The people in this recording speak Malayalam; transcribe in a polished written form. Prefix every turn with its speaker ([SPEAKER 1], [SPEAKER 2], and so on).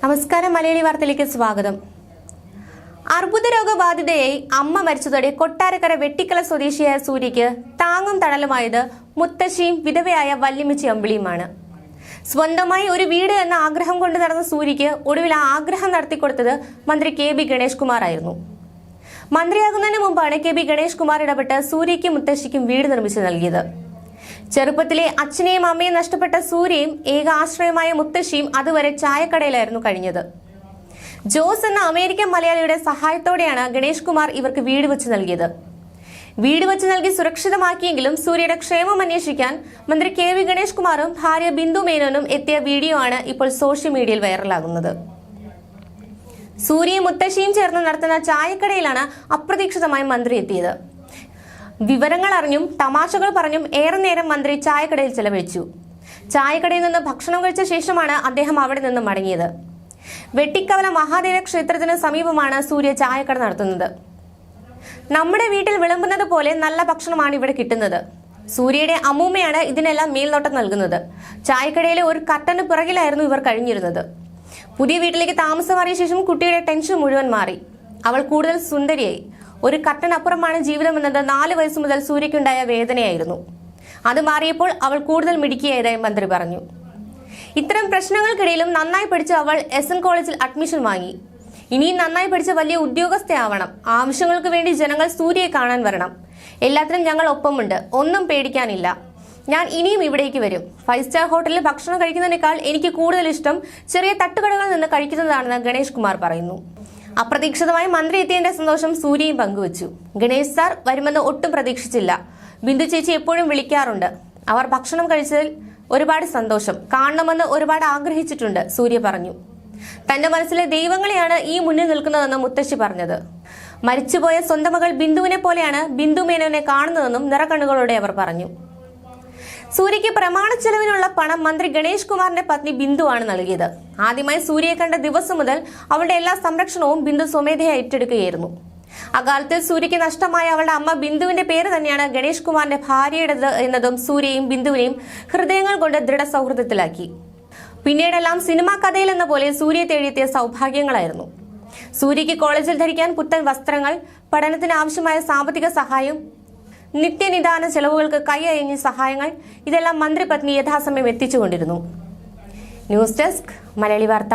[SPEAKER 1] നമസ്കാരം, മലയാളി വാർത്തയിലേക്ക് സ്വാഗതം. അർബുദ രോഗബാധിതയായി അമ്മ മരിച്ചതോടെ കൊട്ടാരക്കര വെട്ടിക്കല സ്വദേശിയായ സൂര്യയ്ക്ക് താങ്ങും തണലുമായത് മുത്തശ്ശിയും വിധവയായ വല്യമ്മച്ചി അമ്പിളിയുമാണ്. സ്വന്തമായി ഒരു വീട് എന്ന ആഗ്രഹം കൊണ്ട് നടന്ന സൂര്യയ്ക്ക് ഒടുവിൽ ആ ആഗ്രഹം നടത്തിക്കൊടുത്തത് മന്ത്രി കെ ബി ഗണേഷ് കുമാർ ആയിരുന്നു. മന്ത്രിയാകുന്നതിന് മുമ്പാണ് കെ ബി ഗണേഷ് കുമാർ ഇടപെട്ട് സൂര്യയ്ക്കും മുത്തശ്ശിക്കും വീട് നിർമ്മിച്ചു നൽകിയത്. ചെറുപ്പത്തിലെ അച്ഛനെയും അമ്മയും നഷ്ടപ്പെട്ട സൂര്യയും ഏക ആശ്രയമായ മുത്തശ്ശിയും അതുവരെ ചായക്കടയിലായിരുന്നു കഴിഞ്ഞത്. ജോസ് എന്ന അമേരിക്കൻ മലയാളിയുടെ സഹായത്തോടെയാണ് ഗണേഷ് കുമാർ ഇവർക്ക് വീട് വെച്ച് നൽകിയത്. വീട് വെച്ച് നൽകി സുരക്ഷിതമാക്കിയെങ്കിലും സൂര്യയുടെ ക്ഷേമം അന്വേഷിക്കാൻ മന്ത്രി കെ വി ഗണേഷ് കുമാറും ഭാര്യ ബിന്ദു മേനോനും എത്തിയ വീഡിയോ ആണ് ഇപ്പോൾ സോഷ്യൽ മീഡിയയിൽ വൈറലാകുന്നത്. സൂര്യയും മുത്തശ്ശിയും ചേർന്ന് നടത്തുന്ന ചായക്കടയിലാണ് അപ്രതീക്ഷിതമായി മന്ത്രി എത്തിയത്. വിവരങ്ങൾ അറിഞ്ഞും തമാശകൾ പറഞ്ഞും ഏറെ നേരം മന്ത്രി ചായക്കടയിൽ ചെലവഴിച്ചു. ചായക്കടയിൽ നിന്ന് ഭക്ഷണം കഴിച്ച ശേഷമാണ് അദ്ദേഹം അവിടെ നിന്ന് മടങ്ങിയത്. വെട്ടിക്കവല മഹാദേവ ക്ഷേത്രത്തിന് സമീപമാണ് സൂര്യ ചായക്കട നടത്തുന്നത്. നമ്മുടെ വീട്ടിൽ വിളമ്പുന്നത് പോലെ നല്ല ഭക്ഷണമാണ് ഇവിടെ കിട്ടുന്നത്. സൂര്യയുടെ അമ്മൂമ്മയാണ് ഇതിനെല്ലാം മേൽനോട്ടം നൽകുന്നത്. ചായക്കടയിലെ ഒരു കർട്ടന് പിറകിലായിരുന്നു ഇവർ കഴിഞ്ഞിരുന്നത്. പുതിയ വീട്ടിലേക്ക് താമസം മാറിയ ശേഷം കുട്ടിയുടെ ടെൻഷൻ മുഴുവൻ മാറി. അവൾ കൂടുതൽ സുന്ദരിയായി. ഒരു കട്ടനപ്പുറമാണ് ജീവിതമെന്നത് 4 വയസ്സ് മുതൽ സൂര്യയ്ക്കുണ്ടായ വേദനയായിരുന്നു. അത് മാറിയപ്പോൾ അവൾ കൂടുതൽ മിടുക്കിയായതായി മന്ത്രി പറഞ്ഞു. ഇത്തരം പ്രശ്നങ്ങൾക്കിടയിലും നന്നായി പഠിച്ച അവൾ SN കോളേജിൽ അഡ്മിഷൻ വാങ്ങി. ഇനിയും നന്നായി പഠിച്ച വലിയ ഉദ്യോഗസ്ഥയാവണം. ആവശ്യങ്ങൾക്ക് വേണ്ടി ജനങ്ങൾ സൂര്യയെ കാണാൻ വരണം. എല്ലാത്തിനും ഞങ്ങൾ ഒപ്പമുണ്ട്. ഒന്നും പേടിക്കാനില്ല. ഞാൻ ഇനിയും ഇവിടേക്ക് വരും. 5 സ്റ്റാർ ഹോട്ടലിൽ ഭക്ഷണം കഴിക്കുന്നതിനേക്കാൾ എനിക്ക് കൂടുതൽ ഇഷ്ടം ചെറിയ തട്ടുകടകളിൽ നിന്ന് കഴിക്കുന്നതാണെന്ന് ഗണേഷ് കുമാർ പറയുന്നു. അപ്രതീക്ഷിതമായി മന്ത്രി എത്തിയതിന്റെ സന്തോഷം സൂര്യയും പങ്കുവച്ചു. ഗണേഷ് സാർ വരുമെന്ന് ഒട്ടും പ്രതീക്ഷിച്ചില്ല. ബിന്ദു ചേച്ചി എപ്പോഴും വിളിക്കാറുണ്ട്. അവർ ഭക്ഷണം കഴിച്ചതിൽ ഒരുപാട് സന്തോഷം. കാണണമെന്ന് ഒരുപാട് ആഗ്രഹിച്ചിട്ടുണ്ട്, സൂര്യ പറഞ്ഞു. തന്റെ മനസ്സിലെ ദൈവങ്ങളെയാണ് ഈ മുന്നിൽ നിൽക്കുന്നതെന്ന് മുത്തശ്ശി പറഞ്ഞത്. മരിച്ചുപോയ സ്വന്തം മകൾ ബിന്ദുവിനെ പോലെയാണ് ബിന്ദു മേനോനെ കാണുന്നതെന്നും നിറകണ്ണുകളോടെ അവർ പറഞ്ഞു. സൂര്യയ്ക്ക് പ്രമാണ ചെലവിനുള്ള പണം മന്ത്രി ഗണേഷ് കുമാറിന്റെ പത്നി ബിന്ദു ആണ് നൽകിയത്. ആദ്യമായി സൂര്യയെ കണ്ട ദിവസം മുതൽ അവളുടെ എല്ലാ സംരക്ഷണവും ബിന്ദു സ്വമേധയാ ഏറ്റെടുക്കുകയായിരുന്നു. അക്കാലത്തിൽ സൂര്യയ്ക്ക് നഷ്ടമായ അവളുടെ അമ്മ ബിന്ദുവിന്റെ പേര് തന്നെയാണ് ഗണേഷ് കുമാറിന്റെ ഭാര്യയുടേത് എന്നതും സൂര്യയും ബിന്ദുവിനെയും ഹൃദയങ്ങൾ കൊണ്ട് ദൃഢ സൗഹൃദത്തിലാക്കി. പിന്നീടെല്ലാം സിനിമാ കഥയിൽ എന്ന പോലെ സൂര്യയെ തേടിയെത്തിയ സൗഭാഗ്യങ്ങളായിരുന്നു. സൂര്യയ്ക്ക് കോളേജിൽ ധരിക്കാൻ പുത്തൻ വസ്ത്രങ്ങൾ, പഠനത്തിന് ആവശ്യമായ സാമ്പത്തിക സഹായം, നിത്യനിദാന ചെലവുകൾക്ക് കൈയയഞ്ഞ സഹായങ്ങൾ, ഇതെല്ലാം മന്ത്രി പത്നി യഥാസമയം എത്തിച്ചുകൊണ്ടിരുന്നു. ന്യൂസ് ഡെസ്ക്, മലയാളി വാർത്ത.